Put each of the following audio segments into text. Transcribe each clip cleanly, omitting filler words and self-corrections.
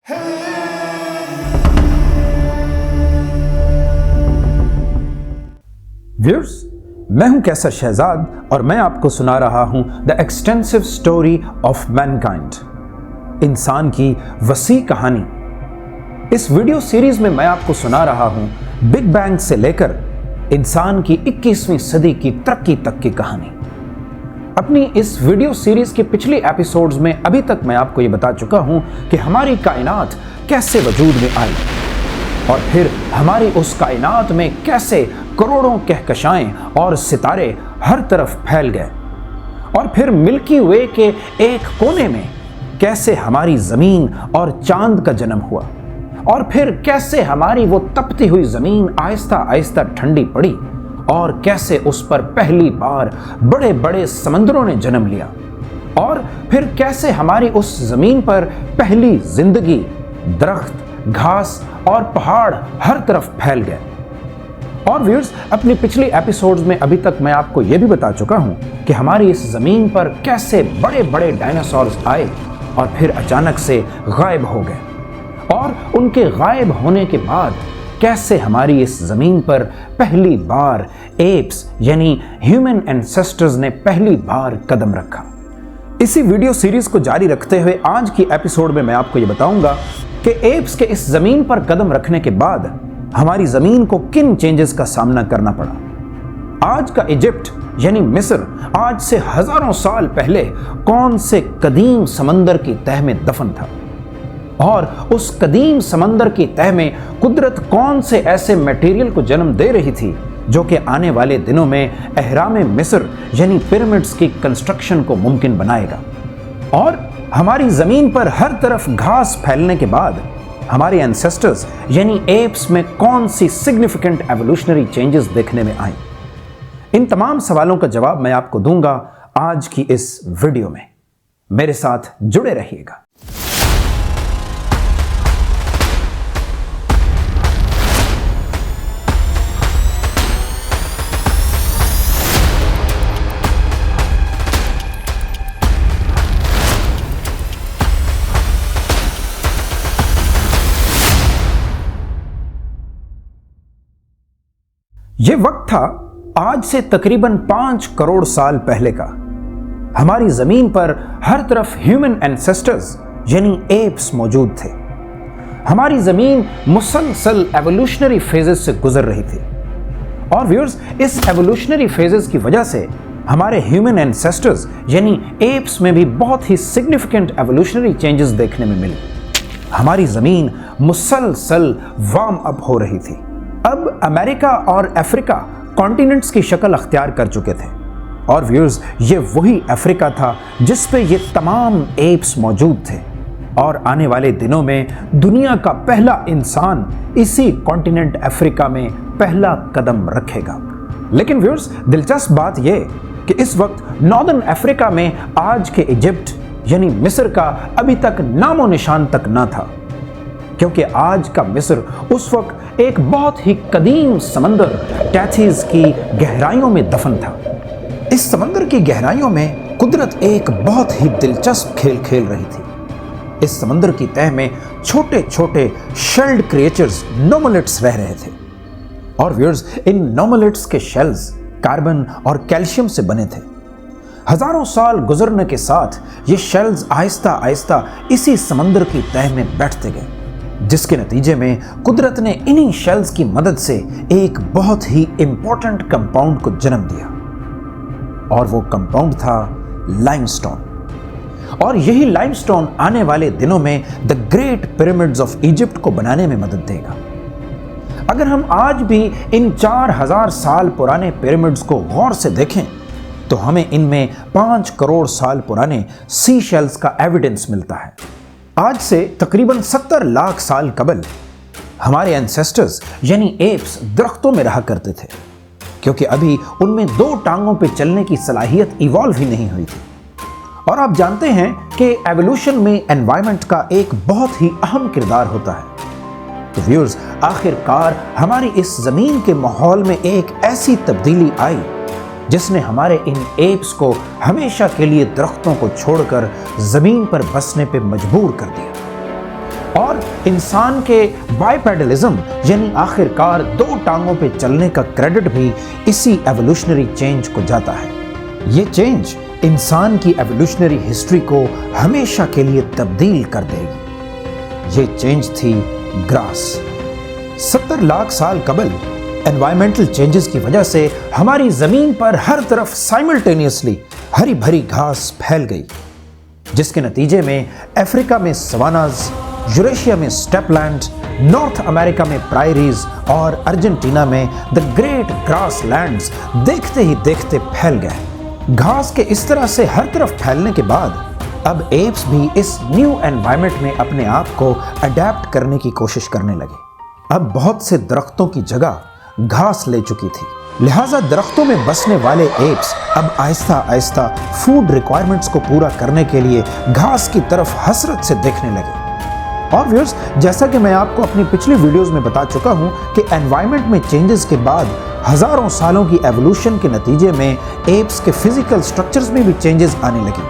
Viewers, मैं हूं कैसर शहजाद और मैं आपको सुना रहा हूं the extensive story of Mankind, इंसान की वसी कहानी। इस वीडियो सीरीज में मैं आपको सुना रहा हूं बिग बैंग से लेकर इंसान की 21वीं सदी की तरक्की तक की कहानी। अपनी इस वीडियो सीरीज की पिछली एपिसोड्स में अभी तक मैं आपको ये बता चुका हूं कि हमारी कायनात कैसे वजूद में आई और फिर हमारी उस कायनात में कैसे करोड़ों कहकशाएं और सितारे हर तरफ फैल गए, और फिर मिल्की वे के एक कोने में कैसे हमारी जमीन और चांद का जन्म हुआ, और फिर कैसे हमारी वो तपती हुई जमीन आहिस्ता आहिस्ता ठंडी पड़ी, और कैसे उस पर पहली बार बड़े बड़े समंदरों ने जन्म लिया, और फिर कैसे हमारी उस जमीन पर पहली जिंदगी, दरख्त, घास और पहाड़ हर तरफ फैल गए। और व्यूअर्स, अपनी पिछली एपिसोड्स में अभी तक मैं आपको यह भी बता चुका हूं कि हमारी इस जमीन पर कैसे बड़े बड़े डायनासोर्स आए और फिर अचानक से गायब हो गए, और उनके गायब होने के बाद कैसे हमारी इस जमीन पर पहली बार एप्स यानी ह्यूमन एंसेस्टर्स ने पहली बार कदम रखा। इसी वीडियो सीरीज को जारी रखते हुए आज की एपिसोड में मैं आपको ये बताऊंगा कि एप्स के इस जमीन पर कदम रखने के बाद हमारी जमीन को किन चेंजेस का सामना करना पड़ा। आज का इजिप्ट यानी मिस्र आज से हजारों साल पहले कौन से कदीम समंदर की तह में दफन था, और उस कदीम समंदर की तह में कुदरत कौन से ऐसे मटेरियल को जन्म दे रही थी जो कि आने वाले दिनों में एहराम मिस्र यानी पिरामिड्स की कंस्ट्रक्शन को मुमकिन बनाएगा। और हमारी जमीन पर हर तरफ घास फैलने के बाद हमारे एंसेस्टर्स यानी एप्स में कौन सी सिग्निफिकेंट एवोल्यूशनरी चेंजेस देखने में आई। इन तमाम सवालों का जवाब मैं आपको दूंगा आज की इस वीडियो में। मेरे साथ जुड़े रहिएगा। ये वक्त था आज से तकरीबन 5 करोड़ साल पहले का। हमारी जमीन पर हर तरफ ह्यूमन एंसेस्टर्स यानी एप्स मौजूद थे। हमारी जमीन मुसलसल एवोल्यूशनरी फेजेस से गुजर रही थी, और व्यूअर्स, इस एवोल्यूशनरी फेजेस की वजह से हमारे ह्यूमन एंसेस्टर्स यानी एप्स में भी बहुत ही सिग्निफिकेंट एवोल्यूशनरी चेंजेस देखने में मिली। हमारी जमीन मुसलसल वार्म अप हो रही थी। अब अमेरिका और अफ्रीका कॉन्टिनेंट्स की शक्ल अख्तियार कर चुके थे, और व्यूअर्स, ये वही अफ्रीका था जिस पे ये तमाम एप्स मौजूद थे, और आने वाले दिनों में दुनिया का पहला इंसान इसी कॉन्टिनेंट अफ्रीका में पहला कदम रखेगा। लेकिन व्यूअर्स, दिलचस्प बात ये कि इस वक्त नॉर्दर्न अफ्रीका में आज के इजिप्ट यानी मिस्र का अभी तक नामो निशान तक ना था, क्योंकि आज का मिस्र उस वक्त एक बहुत ही कदीम समंदर टैथीज की गहराइयों में दफन था। इस समंदर की गहराइयों में कुदरत एक बहुत ही दिलचस्प खेल खेल रही थी। इस समंदर की तह में छोटे छोटे शेल्ड क्रिएचर्स नोमोलिट्स रह रहे थे, और व्यूअर्स, इन नोमोलिट्स के शेल्स कार्बन और कैल्शियम से बने थे। हजारों साल गुजरने के साथ ये शेल्स आहिस्ता आहिस्ता इसी समंदर की तह में बैठते गए, जिसके नतीजे में कुदरत ने इन्हीं शेल्स की मदद से एक बहुत ही इंपॉर्टेंट कंपाउंड को जन्म दिया, और वो कंपाउंड था लाइमस्टोन। और यही लाइमस्टोन आने वाले दिनों में the great pyramids of Egypt को बनाने में मदद देगा। अगर हम आज भी इन 4000 साल पुराने पिरामिड्स को गौर से देखें तो हमें इनमें 5 करोड़ साल पुराने सी शेल्स का एविडेंस मिलता है। आज से तकरीबन 70 लाख साल कबल हमारे एंसेस्टर्स यानी एप्स दरख्तों में रहा करते थे, क्योंकि अभी उनमें 2 टांगों पे चलने की सलाहियत इवॉल्व ही नहीं हुई थी। और आप जानते हैं कि एवोल्यूशन में एनवायरनमेंट का एक बहुत ही अहम किरदार होता है। तो व्यूअर्स, आखिरकार हमारी इस जमीन के माहौल में एक ऐसी तब्दीली आई जिसने हमारे इन एप्स को हमेशा के लिए दरख्तों को छोड़कर जमीन पर बसने पे मजबूर कर दिया। اور انسان کے بائیپیڈلزم یعنی آخرکار 2 ٹانگوں پہ چلنے کا کریڈٹ بھی اسی ایوولوشنری چینج کو جاتا ہے۔ یہ چینج انسان کی ایوولوشنری ہسٹری کو ہمیشہ کے لیے تبدیل کر دے گی۔ یہ چینج تھی گراس۔ 70 لاکھ سال قبل انوائرمنٹل چینجز کی وجہ سے ہماری زمین پر ہر طرف سائملٹینیسلی ہری بھری گھاس پھیل گئی، جس کے نتیجے میں افریقہ میں سواناز، یوریشیا میں سٹیپ لینڈ، نارتھ امریکہ میں پرائریز اور ارجنٹینا میں دی گریٹ گراس لینڈز دیکھتے ہی دیکھتے پھیل گئے۔ گھاس کے اس طرح سے ہر طرف پھیلنے کے بعد اب ایپس بھی اس نیو انوائرمنٹ میں اپنے آپ کو اڈیپٹ کرنے کی کوشش کرنے لگے۔ اب بہت سے درختوں کی جگہ گھاس لے چکی تھی، لہٰذا درختوں میں بسنے والے ایپس اب آہستہ آہستہ فوڈ ریکوائرمنٹس کو پورا کرنے کے لیے گھاس کی طرف حسرت سے دیکھنے لگے۔ اور ویورز، جیسا کہ میں آپ کو اپنی پچھلی ویڈیوز میں بتا چکا ہوں کہ انوائرمنٹ میں چینجز کے بعد ہزاروں سالوں کی ایوولوشن کے نتیجے میں ایپس کے فزیکل سٹرکچرز میں بھی چینجز آنے لگی۔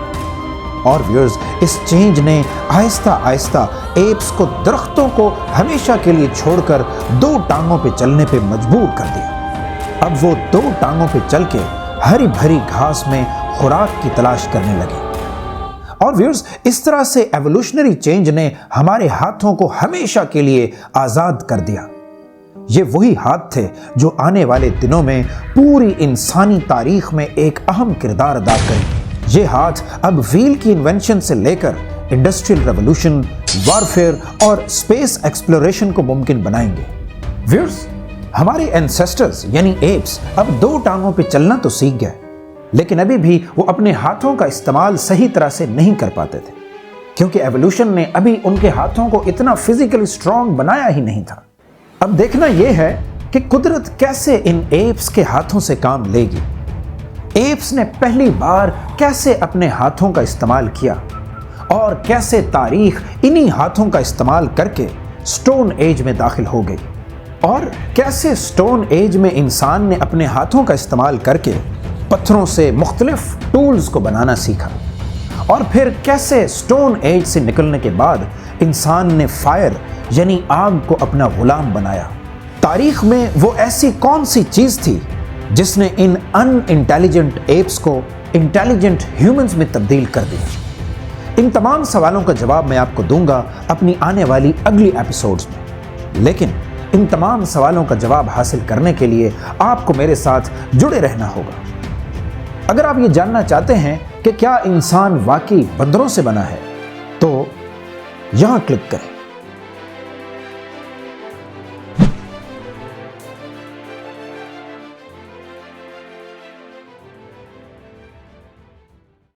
اور ویورز، اس چینج نے آہستہ آہستہ ایپس کو درختوں کو ہمیشہ کے لیے چھوڑ کر 2 ٹانگوں پہ چلنے پہ مجبور کر دیا۔ اب وہ 2 ٹانگوں پہ چل کے ہری بھری گھاس میں خوراک کی تلاش کرنے لگے۔ اور ویورز، اس طرح سے ایوولوشنری چینج نے ہمارے ہاتھوں کو ہمیشہ کے لیے آزاد کر دیا۔ یہ وہی ہاتھ تھے جو آنے والے دنوں میں پوری انسانی تاریخ میں ایک اہم کردار ادا کریں گے۔ یہ ہاتھ اب وہیل کی انوینشن سے لے کر انڈسٹریل ریولوشن، وارفیئر اور اسپیس ایکسپلوریشن کو ممکن بنائیں گے۔ ویورز، ہمارے اینسیسٹرز یعنی ایپس اب 2 ٹانگوں پہ چلنا تو سیکھ گئے، لیکن ابھی بھی وہ اپنے ہاتھوں کا استعمال صحیح طرح سے نہیں کر پاتے تھے، کیونکہ ایوولوشن نے ابھی ان کے ہاتھوں کو اتنا فزیکلی اسٹرانگ بنایا ہی نہیں تھا۔ اب دیکھنا یہ ہے کہ قدرت کیسے ان ایپس کے ہاتھوں سے کام لے گی۔ ایپس نے پہلی بار کیسے اپنے ہاتھوں کا استعمال کیا اور کیسے تاریخ انہی ہاتھوں کا استعمال کر کے سٹون ایج میں داخل ہو گئی، اور کیسے سٹون ایج میں انسان نے اپنے ہاتھوں کا استعمال کر کے پتھروں سے مختلف ٹولز کو بنانا سیکھا، اور پھر کیسے سٹون ایج سے نکلنے کے بعد انسان نے فائر یعنی آگ کو اپنا غلام بنایا۔ تاریخ میں وہ ایسی کون سی چیز تھی جس نے ان ان انٹیلیجنٹ ایپس کو انٹیلیجنٹ ہیومنز میں تبدیل کر دیا؟ ان تمام سوالوں کا جواب میں آپ کو دوں گا اپنی آنے والی اگلی ایپیسوڈز میں، لیکن ان تمام سوالوں کا جواب حاصل کرنے کے لیے آپ کو میرے ساتھ جڑے رہنا ہوگا۔ اگر آپ یہ جاننا چاہتے ہیں کہ کیا انسان واقعی بندروں سے بنا ہے تو یہاں کلک کریں۔